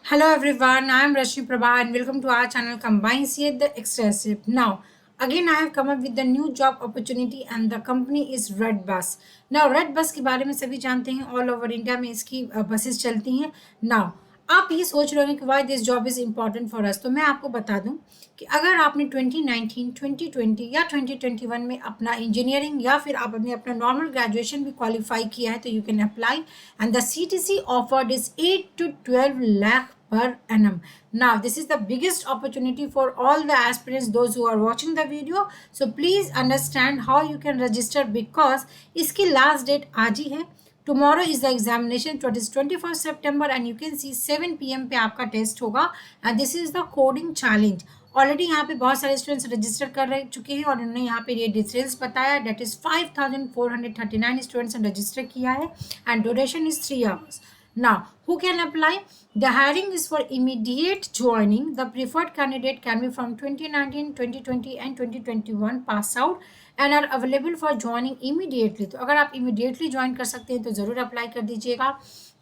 Hello everyone, I am Rashmi Prabha and welcome to our channel Combine CA the Externship. Now, again I have come up with the new job opportunity and the company is RedBus. Now, RedBus के बारे में सभी जानते हैं, all over India में इसकी buses चलती हैं. Now, आप ये सोच रहे होंगे कि why this job is important for us. तो मैं आपको बता दूं कि अगर आपने 2019, 2020 या 2021 में अपना इंजीनियरिंग या फिर आपने अपना नॉर्मल ग्रेजुएशन भी क्वालिफाई किया है तो you can apply and the CTC offered is 8 to 12 lakh per annum. Now, this is the biggest opportunity for all the aspirants, those who are watching the video. So, please understand how you can register because इसकी last date आज ही है. Tomorrow is the examination, it is 21st September and you can see 7 PM पे आपका test होगा and this is the coding challenge. Already यहाँ पे बहुत सारे स्टूडेंट्स रजिस्टर कर रहे चुके हैं और उन्होंने यहाँ पे ये डिटेल्स बताया. डेट इज 5439 स्टूडेंट्स ने रजिस्टर किया है and duration is 3 hours. Now, who can apply? The hiring is for immediate joining. The preferred candidate can be from 2019, 2020 and 2021 pass out and are available for joining immediately. तो अगर आप immediately join कर सकते हैं तो ज़रूर apply कर दीजिएगा.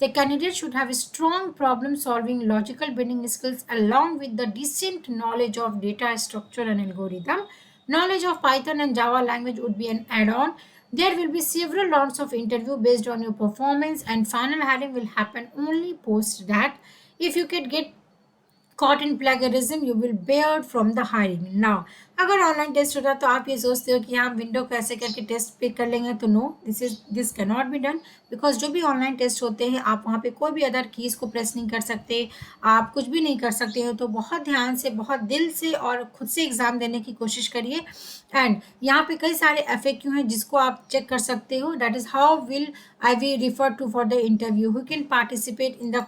The candidate should have a strong problem solving logical binding skills along with the decent knowledge of data structure and algorithm. Knowledge of Python and Java language would be an add-on. There will be several rounds of interview based on your performance and final hiring will happen only post that. If you could get caught in plagiarism, you will bear from the hiring. Now, अगर online test होता तो आप ये सोचते हो कि हाँ window कैसे करके टेस्ट पे कर लेंगे तो no, this can not be done because जो भी ऑनलाइन टेस्ट होते हैं आप वहाँ पे कोई भी अदर कीज़ को प्रेस नहीं कर सकते, आप कुछ भी नहीं कर सकते हो. तो बहुत ध्यान से, बहुत दिल से और खुद से एग्ज़ाम देने की कोशिश करिए. एंड यहाँ पे कई सारे FAQ हैं जिसको आप चेक कर सकते हो. That is how will I we refer to for the interview, who can participate in the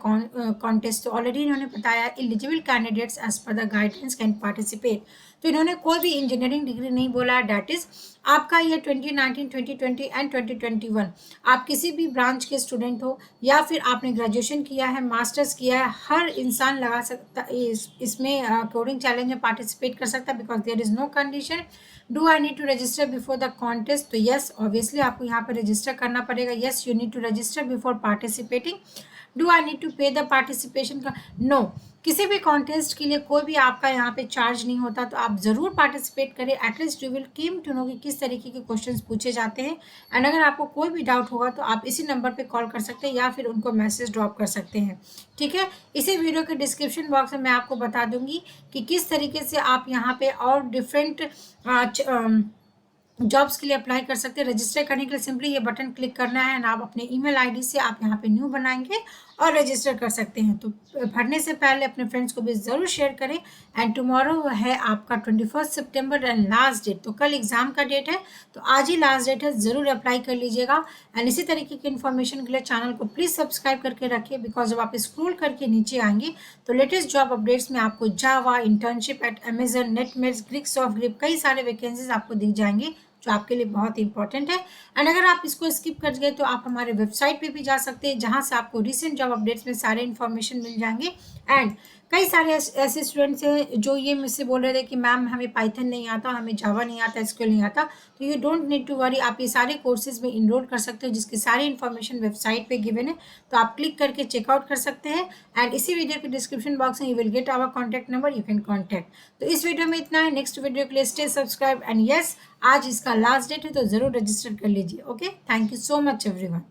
contest. तो ऑलरेडी इन्होंने बताया eligible candidates as per the guidance can participate. तो इन्होंने कोई भी इंजीनियरिंग डिग्री नहीं बोला. डैट इज आपका ये 2019, 2020 एंड 2021 आप किसी भी ब्रांच के स्टूडेंट हो या फिर आपने ग्रेजुएशन किया है, मास्टर्स किया है, हर इंसान लगा सकता इसमें कोडिंग चैलेंज में पार्टिसिपेट कर सकता है because there is no condition. Do I need to register before the contest? तो यस, ऑब्वियसली आपको यहाँ पर रजिस्टर करना पड़ेगा. Yes, you need to register before participating. Do I need to pay the participation का? नो, किसी भी contest के लिए कोई भी आपका यहाँ पे चार्ज नहीं होता. तो आप ज़रूर पार्टिसिपेट करें. At least you will came to know कि किस तरीके के क्वेश्चंस पूछे जाते हैं. एंड अगर आपको कोई भी डाउट होगा तो आप इसी नंबर पे कॉल कर सकते हैं या फिर उनको मैसेज ड्रॉप कर सकते हैं. ठीक है, इसी वीडियो के डिस्क्रिप्शन बॉक्स में मैं आपको बता दूंगी कि किस तरीके से आप यहाँ पे और डिफरेंट जॉब्स के लिए अप्लाई कर सकते हैं. रजिस्टर करने के लिए सिंपली ये बटन क्लिक करना है एंड आप अपने ईमेल आईडी से आप यहाँ पे न्यू बनाएंगे और रजिस्टर कर सकते हैं. तो भरने से पहले अपने फ्रेंड्स को भी ज़रूर शेयर करें. एंड टुमारो है आपका 21 सितंबर एंड लास्ट डेट. तो कल एग्ज़ाम का डेट है तो आज ही लास्ट डेट है, ज़रूर अप्लाई कर लीजिएगा. एंड इसी तरीके की इन्फॉर्मेशन के लिए चैनल को प्लीज़ सब्सक्राइब करके रखिए बिकॉज जब आप स्क्रॉल करके नीचे आएंगे तो लेटेस्ट जॉब अपडेट्स में आपको जावा, इंटर्नशिप एट अमेजन, नेटमेट्स, ग्रिक्स ऑफ ग्रिप कई सारे वैकेंसीज आपको दिख जाएंगे जो आपके लिए बहुत इंपॉर्टेंट है. एंड अगर आप इसको स्किप कर गए तो आप हमारे वेबसाइट पे भी जा सकते हैं जहां से आपको रिसेंट जॉब अपडेट्स में सारे इन्फॉर्मेशन मिल जाएंगे. एंड कई सारे ऐसे स्टूडेंट्स हैं जो ये मुझसे बोल रहे थे कि मैम हमें पाइथन नहीं आता, हमें जावा नहीं आता, SQL नहीं आता. तो you don't need to worry, आप ये सारे कोर्सेज में इनरोल कर सकते हो जिसकी सारी इन्फॉर्मेशन वेबसाइट पे गिवन है. तो आप क्लिक करके चेकआउट कर सकते हैं. एंड इसी वीडियो के डिस्क्रिप्शन बॉक्स में you will get our contact number, you can contact. तो इस वीडियो में इतना है. नेक्स्ट वीडियो के लिए स्टे सब्सक्राइब. एंड यस, आज इसका लास्ट डेट है तो ज़रूर रजिस्टर कर लीजिए. Okay, thank you so much everyone.